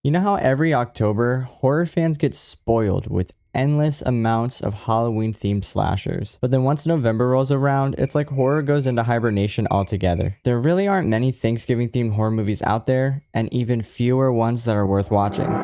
You know how every October, horror fans get spoiled with endless amounts of Halloween themed slashers. But then once November rolls around, it's like horror goes into hibernation altogether. There really aren't many Thanksgiving themed horror movies out there, and even fewer ones that are worth watching.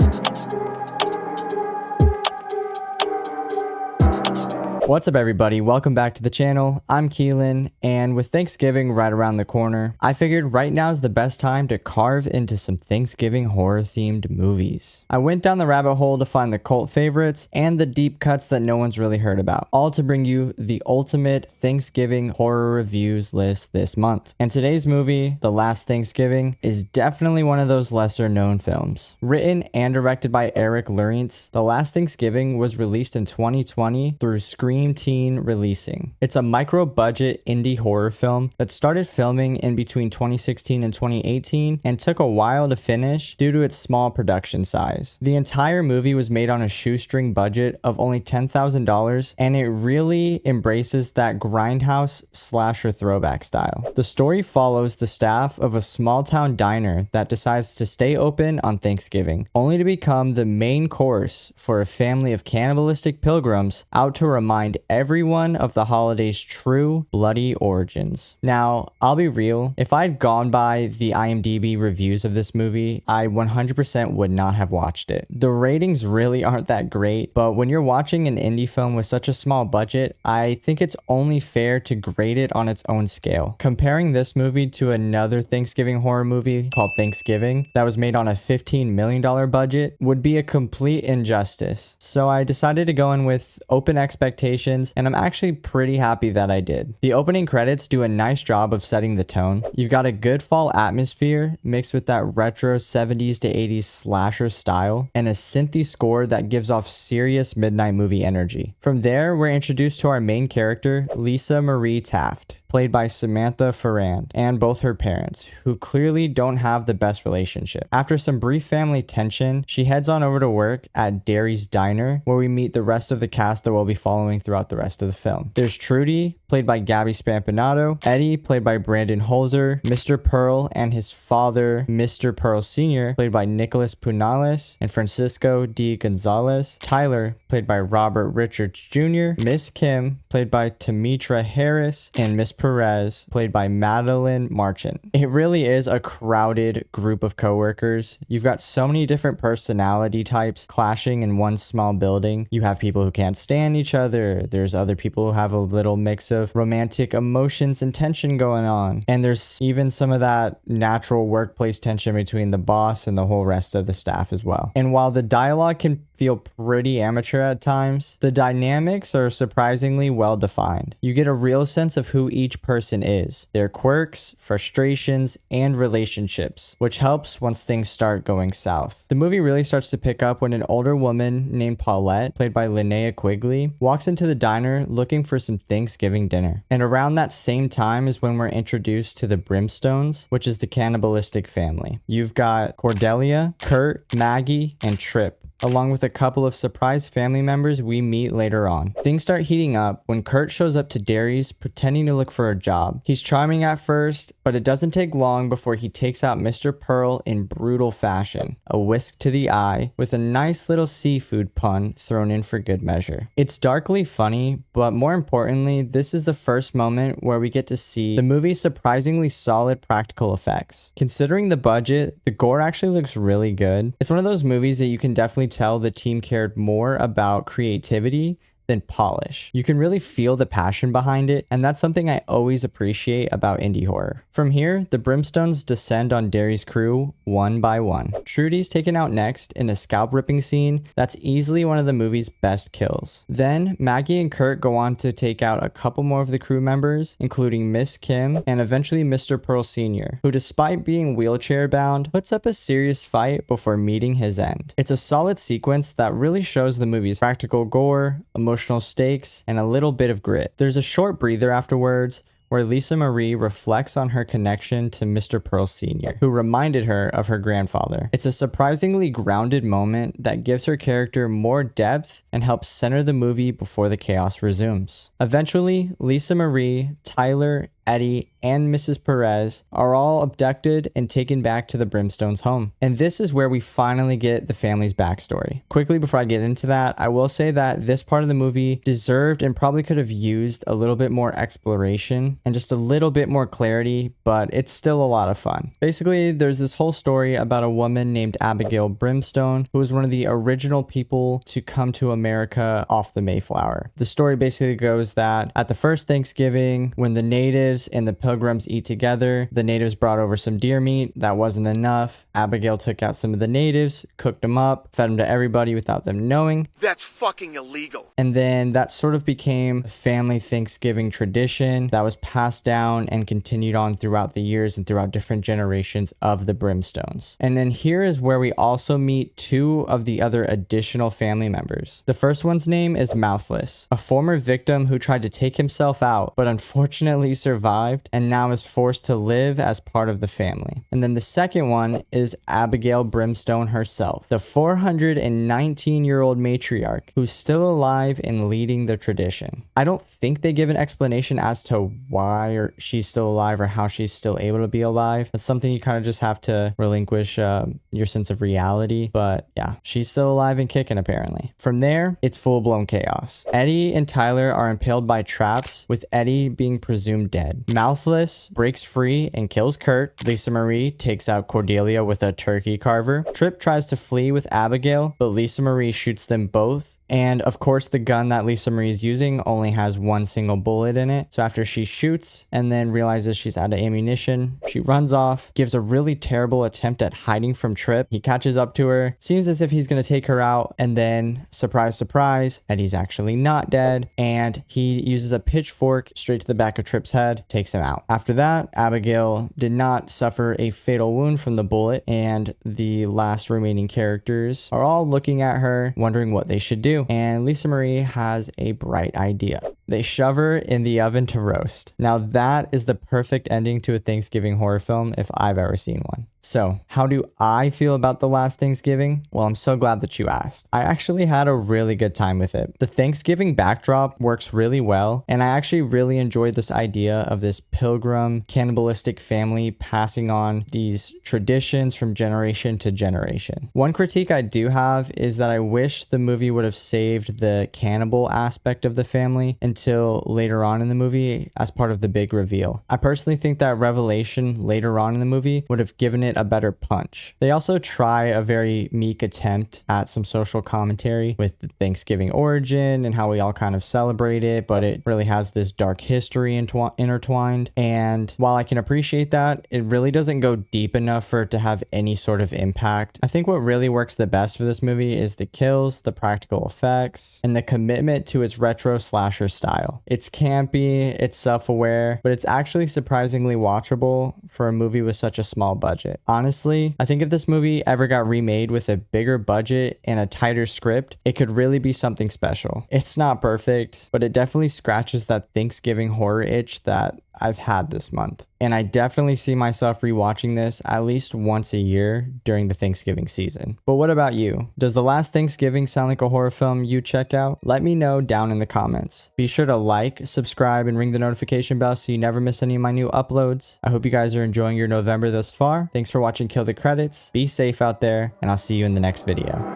What's up everybody, welcome back to the channel. I'm Keelan, and with Thanksgiving right around the corner, I figured right now is the best time to carve into some Thanksgiving horror themed movies. I went down the rabbit hole to find the cult favorites and the deep cuts that no one's really heard about, all to bring you the ultimate Thanksgiving horror reviews list this month. And today's movie, The Last Thanksgiving, is definitely one of those lesser known films. Written and directed by Eric Lawrence, The Last Thanksgiving was released in 2020 through Scream Teen Releasing. It's a micro-budget indie horror film that started filming in between 2016 and 2018 and took a while to finish due to its small production size. The entire movie was made on a shoestring budget of only $10,000, and it really embraces that grindhouse slasher throwback style. The story follows the staff of a small-town diner that decides to stay open on Thanksgiving, only to become the main course for a family of cannibalistic pilgrims out to remind everyone of the holiday's true bloody origins. Now, I'll be real, if I'd gone by the IMDb reviews of this movie, I 100% would not have watched it. The ratings really aren't that great, but when you're watching an indie film with such a small budget, I think it's only fair to grade it on its own scale. Comparing this movie to another Thanksgiving horror movie called Thanksgiving that was made on a $15 million budget would be a complete injustice. So I decided to go in with open expectations, and I'm actually pretty happy that I did. The opening credits do a nice job of setting the tone. You've got a good fall atmosphere mixed with that retro 70s to 80s slasher style and a synthy score that gives off serious midnight movie energy. From there, we're introduced to our main character, Lisa Marie Taft, played by Samantha Ferrand, and both her parents, who clearly don't have the best relationship. After some brief family tension, she heads on over to work at Derry's Diner, where we meet the rest of the cast that we'll be following throughout the rest of the film. There's Trudy, played by Gabby Spampinato, Eddie, played by Brandon Holzer, Mr. Pearl and his father, Mr. Pearl Sr., played by Nicholas Punales, and Francisco D. Gonzalez, Tyler, played by Robert Richards Jr., Miss Kim, played by Tamitra Harris, and Miss Perez, played by Madeline Marchant. It really is a crowded group of coworkers. You've got so many different personality types clashing in one small building. You have people who can't stand each other. There's other people who have a little mix of romantic emotions and tension going on. And there's even some of that natural workplace tension between the boss and the whole rest of the staff as well. And while the dialogue can feel pretty amateur at times, the dynamics are surprisingly well defined. You get a real sense of who each person is, their quirks, frustrations, and relationships, which helps once things start going south. The movie really starts to pick up when an older woman named Paulette, played by Linnea Quigley, walks into the diner looking for some Thanksgiving dinner. And around that same time is when we're introduced to the Brimstones, which is the cannibalistic family. You've got Cordelia, Kurt, Maggie, and Trip, along with a couple of surprise family members we meet later on. Things start heating up when Kurt shows up to Derry's pretending to look for a job. He's charming at first, but it doesn't take long before he takes out Mr. Pearl in brutal fashion, a whisk to the eye, with a nice little seafood pun thrown in for good measure. It's darkly funny, but more importantly, this is the first moment where we get to see the movie's surprisingly solid practical effects. Considering the budget, the gore actually looks really good. It's one of those movies that you can definitely tell the team cared more about creativity than polish. You can really feel the passion behind it, and that's something I always appreciate about indie horror. From here, the Brimstones descend on Derry's crew one by one. Trudy's taken out next in a scalp ripping scene that's easily one of the movie's best kills. Then Maggie and Kurt go on to take out a couple more of the crew members, including Miss Kim and eventually Mr. Pearl Sr., who despite being wheelchair bound, puts up a serious fight before meeting his end. It's a solid sequence that really shows the movie's practical gore, emotional stakes, and a little bit of grit. There's a short breather afterwards where Lisa Marie reflects on her connection to Mr. Pearl Sr., who reminded her of her grandfather. It's a surprisingly grounded moment that gives her character more depth and helps center the movie before the chaos resumes. Eventually, Lisa Marie, Tyler, Eddie, and Mrs. Perez are all abducted and taken back to the Brimstones' home. And this is where we finally get the family's backstory. Quickly before I get into that, I will say that this part of the movie deserved and probably could have used a little bit more exploration and just a little bit more clarity, but it's still a lot of fun. Basically, there's this whole story about a woman named Abigail Brimstone, who was one of the original people to come to America off the Mayflower. The story basically goes that at the first Thanksgiving, when the natives and the pilgrims eat together, the natives brought over some deer meat. That wasn't enough. Abigail took out some of the natives, cooked them up, fed them to everybody without them knowing. That's fucking illegal. And then that sort of became a family Thanksgiving tradition that was passed down and continued on throughout the years and throughout different generations of the Brimstones. And then here is where we also meet two of the other additional family members. The first one's name is Mouthless, a former victim who tried to take himself out, but unfortunately survived and now is forced to live as part of the family. And then the second one is Abigail Brimstone herself, the 419-year-old matriarch who's still alive and leading the tradition. I don't think they give an explanation as to why she's still alive or how she's still able to be alive. That's something you kind of just have to relinquish your sense of reality. But yeah, she's still alive and kicking apparently. From there, it's full-blown chaos. Eddie and Tyler are impaled by traps, with Eddie being presumed dead. Mouthless breaks free and kills Kurt. Lisa Marie takes out Cordelia with a turkey carver. Tripp tries to flee with Abigail, but Lisa Marie shoots them both. And of course, the gun that Lisa Marie is using only has one single bullet in it. So after she shoots and then realizes she's out of ammunition, she runs off, gives a really terrible attempt at hiding from Tripp. He catches up to her, seems as if he's going to take her out, and then, surprise, surprise, Eddie's actually not dead, and he uses a pitchfork straight to the back of Tripp's head, takes him out. After that, Abigail did not suffer a fatal wound from the bullet, and the last remaining characters are all looking at her, wondering what they should do. And Lisa Marie has a bright idea. They shove her in the oven to roast. Now that is the perfect ending to a Thanksgiving horror film if I've ever seen one. So, how do I feel about The Last Thanksgiving? Well, I'm so glad that you asked. I actually had a really good time with it. The Thanksgiving backdrop works really well, and I actually really enjoyed this idea of this pilgrim cannibalistic family passing on these traditions from generation to generation. One critique I do have is that I wish the movie would have saved the cannibal aspect of the family until later on in the movie as part of the big reveal. I personally think that revelation later on in the movie would have given it a better punch. They also try a very meek attempt at some social commentary with the Thanksgiving origin and how we all kind of celebrate it, but it really has this dark history intertwined. And while I can appreciate that, it really doesn't go deep enough for it to have any sort of impact. I think what really works the best for this movie is the kills, the practical effects, and the commitment to its retro slasher style. It's campy, it's self-aware, but it's actually surprisingly watchable for a movie with such a small budget. Honestly, I think if this movie ever got remade with a bigger budget and a tighter script, it could really be something special. It's not perfect, but it definitely scratches that Thanksgiving horror itch that I've had this month. And I definitely see myself rewatching this at least once a year during the Thanksgiving season. But what about you? Does The Last Thanksgiving sound like a horror film you check out? Let me know down in the comments. Be sure to like, subscribe, and ring the notification bell so you never miss any of my new uploads. I hope you guys are enjoying your November thus far. Thanks for watching Kill the Credits. Be safe out there, and I'll see you in the next video.